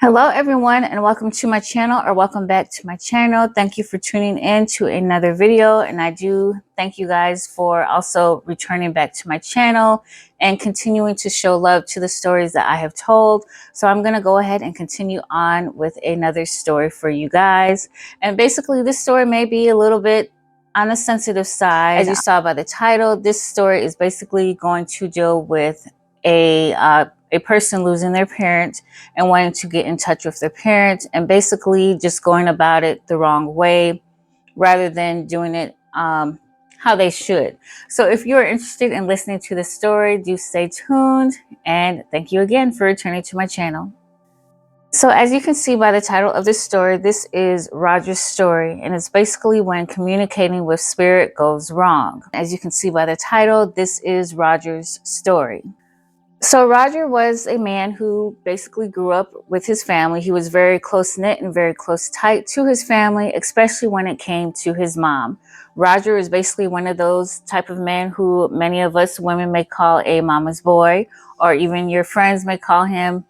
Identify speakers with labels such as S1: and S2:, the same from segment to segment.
S1: Hello everyone, and welcome to my channel, or welcome back to my channel. Thank you for tuning in to another video, and I do thank you guys for also returning back to my channel and continuing to show love to the stories that I have told. So I'm going to go ahead and continue on with another story for you guys. And basically this story may be a little bit on the sensitive side. As you saw by the title, this story is basically going to deal with a person losing their parent and wanting to get in touch with their parent, and basically just going about it the wrong way rather than doing it how they should. So if you're interested in listening to this story, do stay tuned, and thank you again for returning to my channel. So as you can see by the title of this story, this is Roger's story, and it's basically when communicating with spirit goes wrong. As you can see by the title, this is Roger's story. So Roger was a man who basically grew up with his family. He was very close-knit and very close-tight to his family, especially when it came to his mom. Roger is basically one of those type of men who many of us women may call a mama's boy, or even your friends may call him,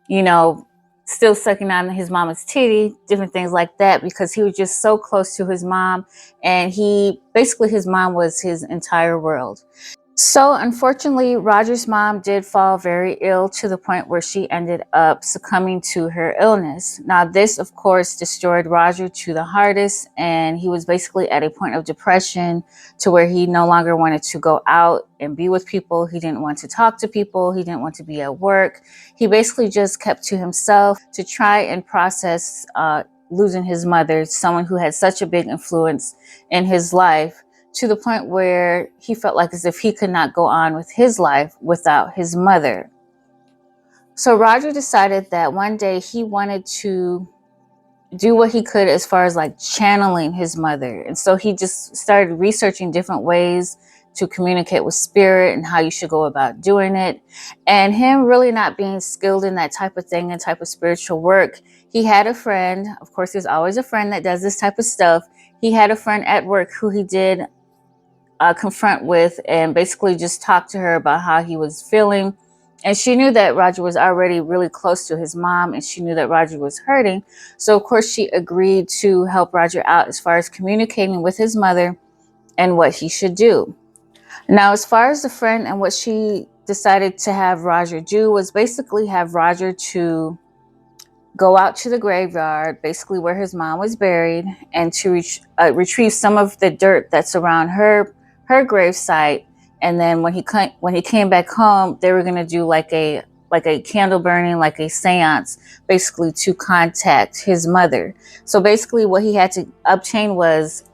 S1: you know, still sucking on his mama's titty, different things like that, because he was just so close to his mom, and his mom was his entire world. So unfortunately, Roger's mom did fall very ill to the point where she ended up succumbing to her illness. Now, this, of course, destroyed Roger to the hardest, and he was basically at a point of depression to where he no longer wanted to go out and be with people. He didn't want to talk to people. He didn't want to be at work. He basically just kept to himself to try and process losing his mother, someone who had such a big influence in his life, to the point where he felt like as if he could not go on with his life without his mother. So Roger decided that one day he wanted to do what he could as far as like channeling his mother. And so he just started researching different ways to communicate with spirit and how you should go about doing it. And him really not being skilled in that type of thing and type of spiritual work, he had a friend. Of course, there's always a friend that does this type of stuff. He had a friend at work who he did confront with and basically just talk to her about how he was feeling. And she knew that Roger was already really close to his mom, and she knew that Roger was hurting. So of course she agreed to help Roger out as far as communicating with his mother and what he should do. Now, as far as the friend, and what she decided to have Roger do was basically have Roger to go out to the graveyard, basically where his mom was buried, and to retrieve some of the dirt that's around her gravesite. And then when he came back home, they were going to do like a candle burning, like a seance, basically to contact his mother. So basically what he had to obtain was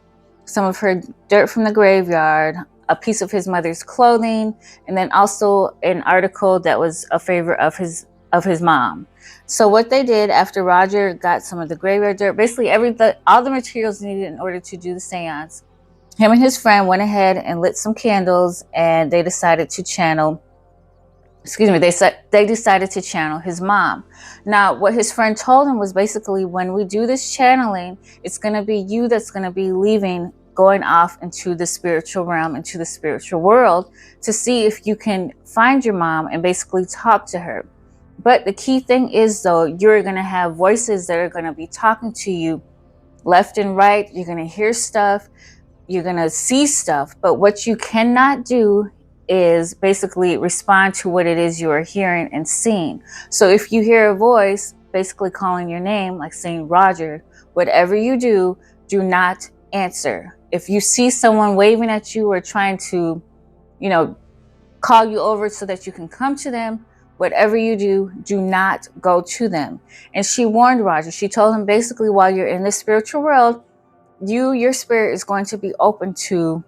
S1: some of her dirt from the graveyard, a piece of his mother's clothing, and then also an article that was a favor of his mom. So what they did after Roger got some of the graveyard dirt, basically all the materials needed in order to do the seance, him and his friend went ahead and lit some candles, and they decided to channel, they decided to channel his mom. Now, what his friend told him was basically, when we do this channeling, it's going to be you that's going to be going off into the spiritual realm, into the spiritual world, to see if you can find your mom and basically talk to her. But the key thing is, though, you're going to have voices that are going to be talking to you left and right. You're going to hear stuff. You're going to see stuff. But what you cannot do is basically respond to what it is you are hearing and seeing. So if you hear a voice basically calling your name, like saying Roger, whatever you do, do not answer. If you see someone waving at you or trying to, call you over so that you can come to them, whatever you do, do not go to them. And she warned Roger. She told him basically, while you're in the spiritual world, your spirit is going to be open to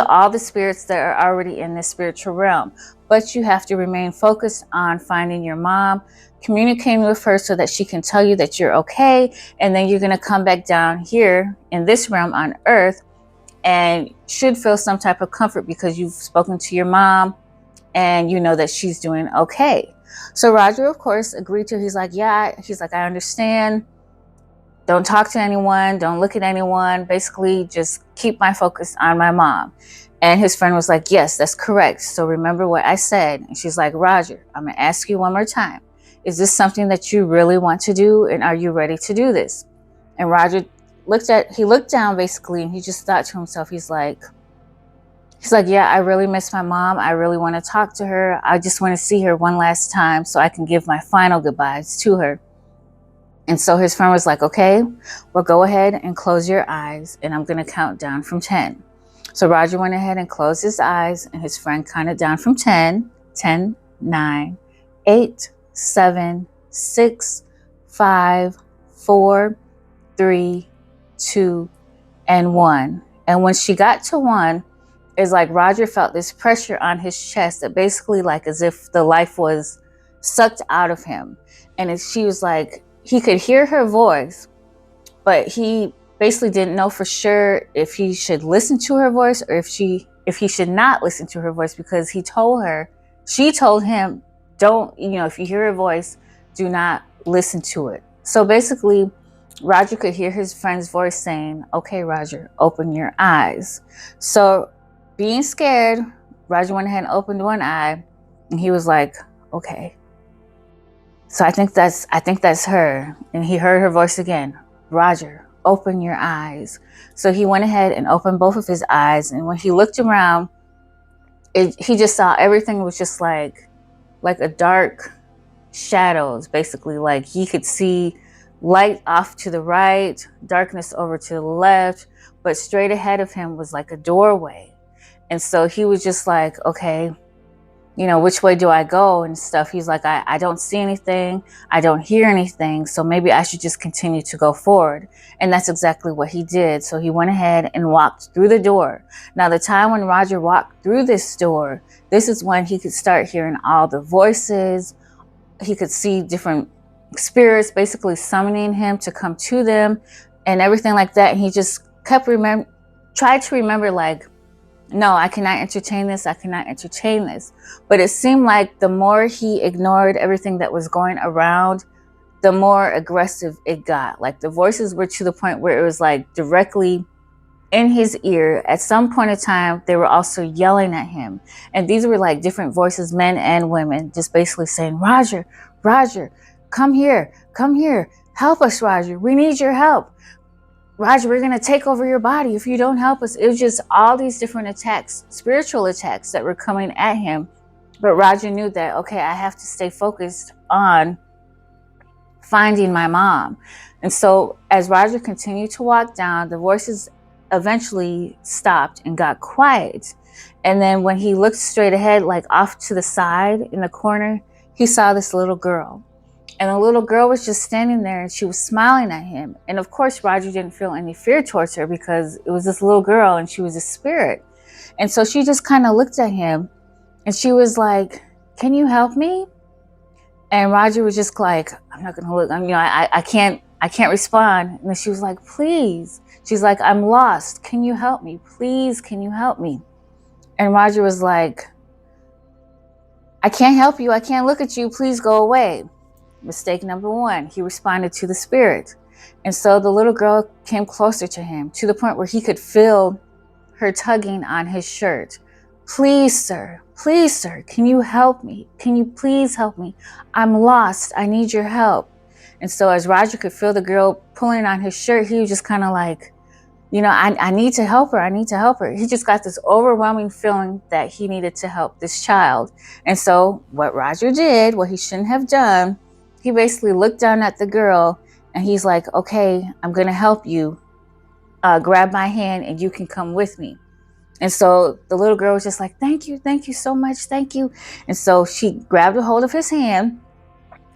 S1: all the spirits that are already in this spiritual realm. But you have to remain focused on finding your mom, communicating with her so that she can tell you that you're okay. And then you're going to come back down here in this realm on earth, and should feel some type of comfort because you've spoken to your mom and you know that she's doing okay. So Roger, of course, agreed to. He's like, I understand. Don't talk to anyone. Don't look at anyone. Basically, just keep my focus on my mom. And his friend was like, yes, that's correct. So remember what I said. And she's like, Roger, I'm going to ask you one more time. Is this something that you really want to do? And are you ready to do this? And Roger looked down basically, and he just thought to himself, he's like, yeah, I really miss my mom. I really want to talk to her. I just want to see her one last time so I can give my final goodbyes to her. And so his friend was like, okay, well, go ahead and close your eyes, and I'm going to count down from 10. So Roger went ahead and closed his eyes, and his friend counted down from 10, 10, 9, 8, 7, 6, 5, 4, 3, 2, and 1. And when she got to 1, it's like Roger felt this pressure on his chest that basically like as if the life was sucked out of him. And she was like, he could hear her voice, but he basically didn't know for sure if he should listen to her voice or if he should not listen to her voice, because she told him, don't, if you hear her voice, do not listen to it. So basically, Roger could hear his friend's voice saying, okay, Roger, open your eyes. So being scared, Roger went ahead and opened one eye, and he was like, okay. So I think that's her. And he heard her voice again, Roger, open your eyes. So he went ahead and opened both of his eyes. And when he looked around, he just saw everything was just like a dark shadows, basically. Like he could see light off to the right, darkness over to the left, but straight ahead of him was like a doorway. And so he was just like, okay, which way do I go and stuff? He's like, I don't see anything. I don't hear anything. So maybe I should just continue to go forward. And that's exactly what he did. So he went ahead and walked through the door. Now, the time when Roger walked through this door, this is when he could start hearing all the voices. He could see different spirits basically summoning him to come to them and everything like that. And he just kept tried to remember like, no, I cannot entertain this. I cannot entertain this. But it seemed like the more he ignored everything that was going around, the more aggressive it got. Like the voices were to the point where it was like directly in his ear. At some point in time, they were also yelling at him. And these were like different voices, men and women, just basically saying, Roger, Roger, come here, help us, Roger. We need your help. Roger, we're going to take over your body if you don't help us. It was just all these different attacks, spiritual attacks that were coming at him. But Roger knew that, okay, I have to stay focused on finding my mom. And so as Roger continued to walk down, the voices eventually stopped and got quiet. And then when he looked straight ahead, like off to the side in the corner, he saw this little girl. And the little girl was just standing there, and she was smiling at him. And of course, Roger didn't feel any fear towards her because it was this little girl and she was a spirit. And so she just kind of looked at him and she was like, can you help me? And Roger was just like, I'm not going to look. I can't respond. And then she was like, please. She's like, I'm lost. Can you help me? Please, can you help me? And Roger was like, I can't help you. I can't look at you. Please go away. Mistake number 1, he responded to the spirit. And so the little girl came closer to him to the point where he could feel her tugging on his shirt. Please, sir, can you help me? Can you please help me? I'm lost. I need your help. And so as Roger could feel the girl pulling on his shirt, he was just kind of like, I need to help her. I need to help her. He just got this overwhelming feeling that he needed to help this child. And so what Roger did, what he shouldn't have done, he basically looked down at the girl and he's like, okay, I'm going to help you. Grab my hand and you can come with me. And so the little girl was just like, thank you so much. Thank you. And so she grabbed a hold of his hand.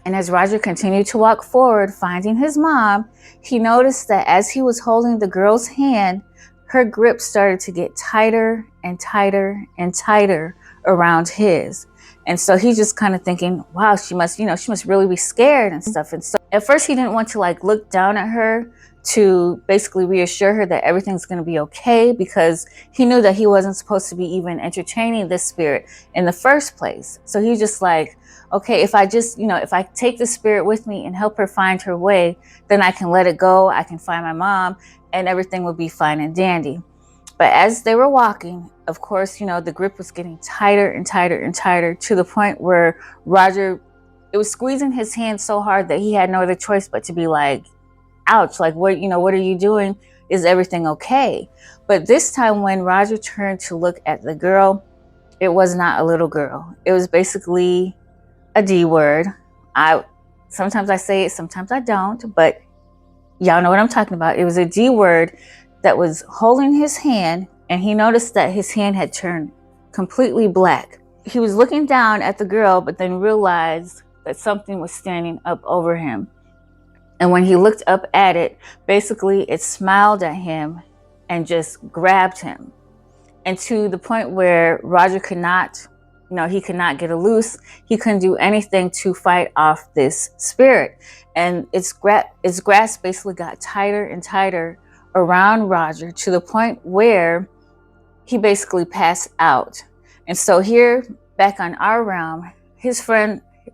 S1: And as Roger continued to walk forward, finding his mom, he noticed that as he was holding the girl's hand, her grip started to get tighter and tighter and tighter around his. And so he's just kind of thinking, wow, she must really be scared and stuff. And so at first he didn't want to like look down at her to basically reassure her that everything's going to be okay, because he knew that he wasn't supposed to be even entertaining this spirit in the first place. So he's just like, okay, if I just, if I take the spirit with me and help her find her way, then I can let it go. I can find my mom and everything will be fine and dandy. But as they were walking, of course, the grip was getting tighter and tighter and tighter to the point where Roger it was squeezing his hand so hard that he had no other choice but to be like, ouch, like, what, what are you doing? Is everything okay? But this time when Roger turned to look at the girl, it was not a little girl. It was basically a D word. Sometimes I say it, sometimes I don't, but y'all know what I'm talking about. It was a D word that was holding his hand, and he noticed that his hand had turned completely black. He was looking down at the girl, but then realized that something was standing up over him. And when he looked up at it, basically it smiled at him and just grabbed him. And to the point where Roger could not, he could not get it loose. He couldn't do anything to fight off this spirit. And its grasp basically got tighter and tighter around Roger to the point where he basically passed out. And so here, back on our realm,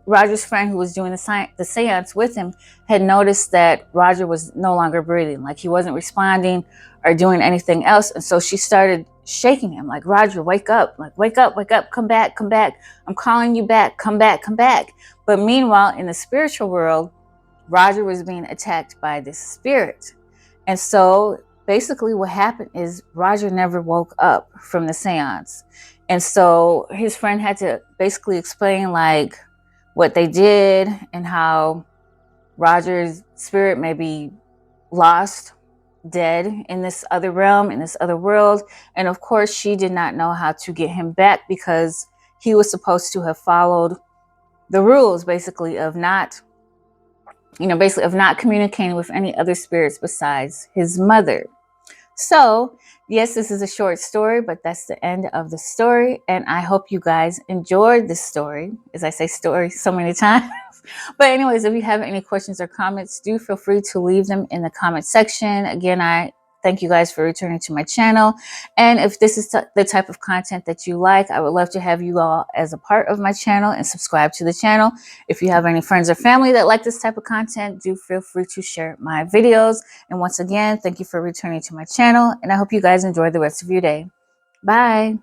S1: Roger's friend who was doing the seance with him had noticed that Roger was no longer breathing, like he wasn't responding or doing anything else. And so she started shaking him, like, Roger, wake up, like, wake up, come back, I'm calling you back, come back. But meanwhile, in the spiritual world, Roger was being attacked by this spirit. And so basically what happened is Roger never woke up from the seance. And so his friend had to basically explain like what they did and how Roger's spirit may be lost, dead in this other realm, in this other world. And of course, she did not know how to get him back because he was supposed to have followed the rules, basically, of not communicating with any other spirits besides his mother. So, yes, this is a short story, but that's the end of the story. And I hope you guys enjoyed this story, as I say story so many times. But anyways, if you have any questions or comments, do feel free to leave them in the comment section. Again, I thank you guys for returning to my channel. And if this is the type of content that you like, I would love to have you all as a part of my channel and subscribe to the channel. If you have any friends or family that like this type of content, do feel free to share my videos. And once again, thank you for returning to my channel. And I hope you guys enjoy the rest of your day. Bye.